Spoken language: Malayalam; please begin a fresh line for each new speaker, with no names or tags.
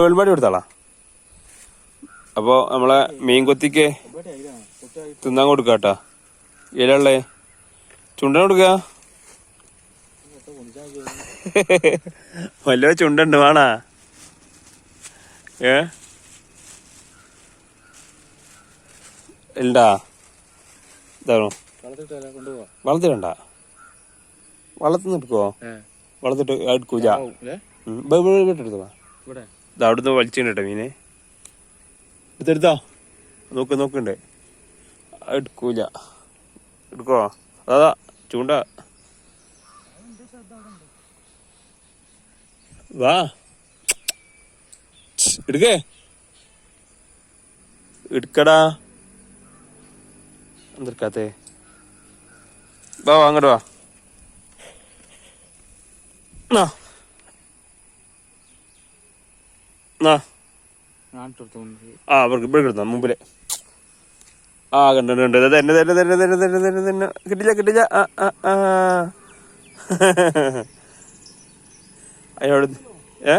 വെൽമാടി കൊടുത്താളാ. അപ്പൊ നമ്മളെ മീൻ കൊത്തിക്ക് തിന്നാൻ കൊടുക്കാട്ടാ. ഇലള്ളേ ചുണ്ടൻ കൊടുക്ക. വല്ല ചുണ്ടുണ്ട് വേണാ. ഉണ്ടാ ഇതാണോ വളർത്തിടണ്ട. വളർത്തുന്ന എടുക്കുവോ? വളർത്തിട്ട് എടുക്കൂല. എടുത്തോളാം. ഇത് അവിടുന്ന് വലിച്ചിട്ടോ മീനെ. എടുത്തെടുത്തോ. നോക്കണ്ടേ. എടുക്കൂല. എടുക്കോ? അതാ ചൂണ്ട. വാ എടുക്കേ. എടുക്കടാ. എന്തെടുക്കാത്തേ? വാ അങ്ങോട്ട് വാ. അവർക്ക് ഇവിടെ കിടന്ന മുമ്പില്. കണ്ടു തന്നെ. കിട്ടില്ല. അതിനോട്